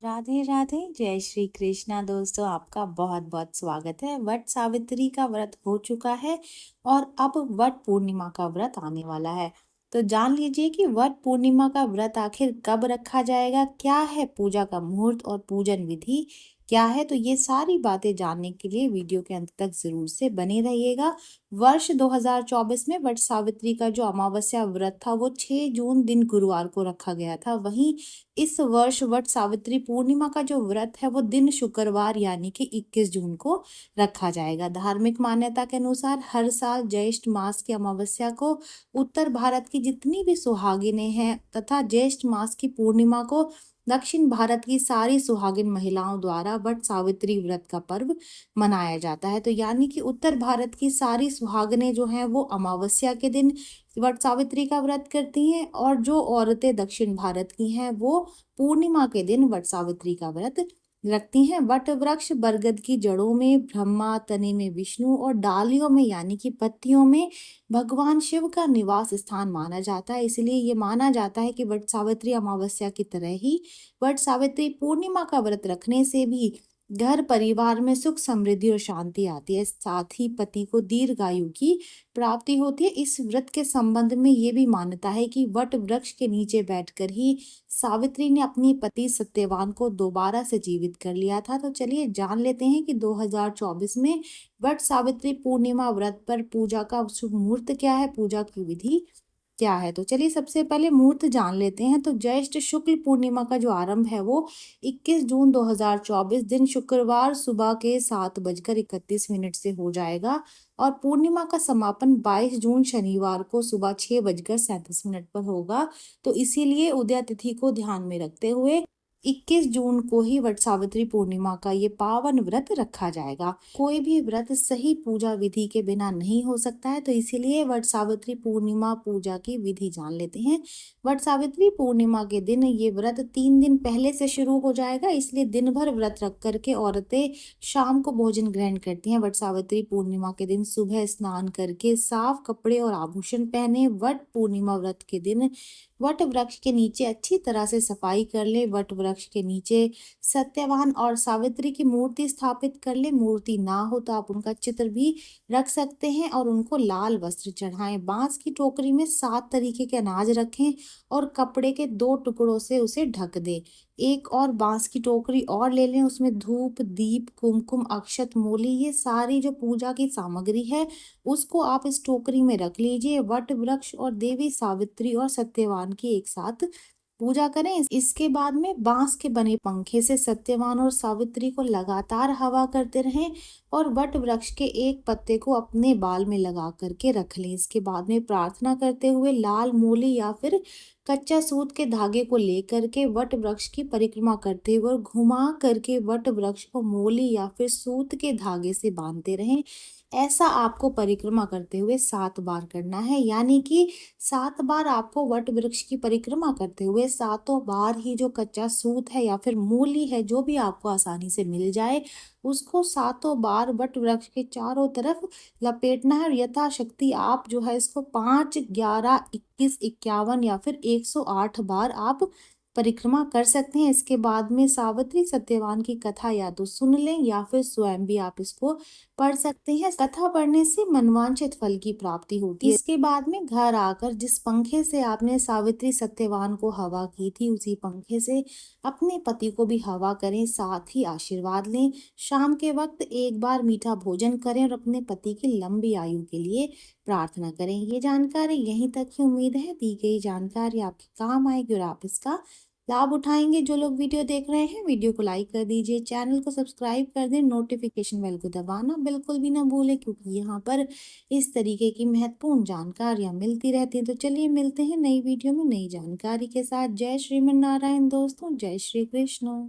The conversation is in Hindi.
राधे राधे, जय श्री कृष्णा। दोस्तों, आपका बहुत बहुत स्वागत है। वट सावित्री का व्रत हो चुका है और अब वट पूर्णिमा का व्रत आने वाला है। तो जान लीजिए कि वट पूर्णिमा का व्रत आखिर कब रखा जाएगा, क्या है पूजा का मुहूर्त और पूजन विधि क्या है। तो ये सारी बातें जानने के लिए वीडियो के अंत तक जरूर से बने रहिएगा। वर्ष 2024 में वट सावित्री का जो अमावस्या व्रत था वो 6 जून दिन गुरुवार को रखा गया था। वहीं इस वर्ष वट सावित्री पूर्णिमा का जो व्रत है वो दिन शुक्रवार यानी कि 21 जून को रखा जाएगा। धार्मिक मान्यता के अनुसार हर साल ज्येष्ठ मास की अमावस्या को उत्तर भारत की जितनी भी सुहागिनें हैं तथा ज्येष्ठ मास की पूर्णिमा को दक्षिण भारत की सारी सुहागिन महिलाओं द्वारा वट सावित्री व्रत का पर्व मनाया जाता है। तो यानी कि उत्तर भारत की सारी सुहागिनें जो हैं वो अमावस्या के दिन वट सावित्री का व्रत करती हैं और जो औरतें दक्षिण भारत की हैं वो पूर्णिमा के दिन वट सावित्री का व्रत रखती हैं। वट वृक्ष बरगद की जड़ों में ब्रह्मा, तने में विष्णु और डालियों में यानी कि पत्तियों में भगवान शिव का निवास स्थान माना जाता है। इसलिए ये माना जाता है कि वट सावित्री अमावस्या की तरह ही वट सावित्री पूर्णिमा का व्रत रखने से भी घर परिवार में सुख समृद्धि और शांति आती है, साथ ही पति को दीर्घायु की प्राप्ति होती है। इस व्रत के संबंध में ये भी मान्यता है कि वट वृक्ष के नीचे बैठकर ही सावित्री ने अपनी पति सत्यवान को दोबारा से जीवित कर लिया था। तो चलिए जान लेते हैं कि 2024 में वट सावित्री पूर्णिमा व्रत पर पूजा का शुभ मुहूर्त क्या है, पूजा की विधि क्या है। तो चलिए सबसे पहले मुहूर्त जान लेते हैं। तो ज्येष्ठ शुक्ल पूर्णिमा का जो आरंभ है वो 21 जून 2024 दिन शुक्रवार सुबह के 7:31 से हो जाएगा और पूर्णिमा का समापन 22 जून शनिवार को सुबह 6:37 पर होगा। तो इसीलिए उदय तिथि को ध्यान में रखते हुए 21 जून को ही वट सावित्री पूर्णिमा का ये पावन व्रत रखा जाएगा। कोई भी व्रत सही पूजा विधि के बिना नहीं हो सकता है, तो इसीलिए वट सावित्री पूर्णिमा पूजा की विधि जान लेते हैं। वट सावित्री पूर्णिमा के दिन ये व्रत 3 दिन पहले से शुरू हो जाएगा, इसलिए दिन भर व्रत रख करके औरतें शाम को भोजन ग्रहण करती हैं। वट सावित्री पूर्णिमा के दिन सुबह स्नान करके साफ कपड़े और आभूषण पहने। वट पूर्णिमा व्रत के दिन वट वृक्ष के नीचे अच्छी तरह से सफाई कर ले। वट वृक्ष के नीचे सत्यवान और सावित्री की मूर्ति स्थापित कर ले। मूर्ति ना हो तो आप उनका चित्र भी रख सकते हैं और उनको लाल वस्त्र चढ़ाएं। बांस की टोकरी में 7 तरीके के अनाज रखें और कपड़े के 2 टुकड़ों से उसे ढक दें। एक और बांस की टोकरी और ले लें, उसमें धूप, दीप, कुमकुम, अक्षत, मूली, ये सारी जो पूजा की सामग्री है उसको आप इस टोकरी में रख लीजिए। वट वृक्ष और देवी सावित्री और सत्यवान की एक साथ पूजा करें। इसके बाद में बांस के बने पंखे से सत्यवान और सावित्री को लगातार हवा करते रहें और वट वृक्ष के एक पत्ते को अपने बाल में लगा करके रख लें। इसके बाद में प्रार्थना करते हुए लाल मूली या फिर कच्चा सूत के धागे को लेकर के वट वृक्ष की परिक्रमा करते हुए और घुमा करके वट वृक्ष को मूली या फिर सूत के धागे से बांधते रहें। ऐसा आपको परिक्रमा करते हुए 7 बार करना है, यानी कि 7 बार आपको वट वृक्ष की परिक्रमा करते हुए 7 बार ही जो कच्चा सूत है या फिर मूली है, जो भी आपको आसानी से मिल जाए, उसको 7 बार वट वृक्ष के चारों तरफ लपेटना है और यथाशक्ति आप जो है इसको 5, 11, 21, 51 या फिर 108 बार आप परिक्रमा कर सकते हैं। इसके बाद में सावित्री सत्यवान की कथा या तो सुन लें या फिर स्वयं भी आप इसको पढ़ सकते हैं। कथा पढ़ने से मनवांछित फल की प्राप्ति होती है। इसके बाद में घर आकर जिस पंखे से आपने सावित्री सत्यवान को हवा की थी उसी पंखे से अपने पति को भी हवा करें, साथ ही आशीर्वाद लें। शाम के वक्त एक बार मीठा भोजन करें और अपने पति की लंबी आयु के लिए प्रार्थना करें। ये जानकारी यहीं तक ही। उम्मीद है दी गई जानकारी आपके काम आएगी और आप इसका लाभ उठाएंगे। जो लोग वीडियो देख रहे हैं वीडियो को लाइक कर दीजिए, चैनल को सब्सक्राइब कर दें, नोटिफिकेशन बेल को दबाना बिल्कुल भी ना भूलें, क्योंकि यहाँ पर इस तरीके की महत्वपूर्ण जानकारियाँ मिलती रहती हैं। तो चलिए मिलते हैं नई वीडियो में नई जानकारी के साथ। जय श्रीमन नारायण दोस्तों, जय श्री कृष्ण।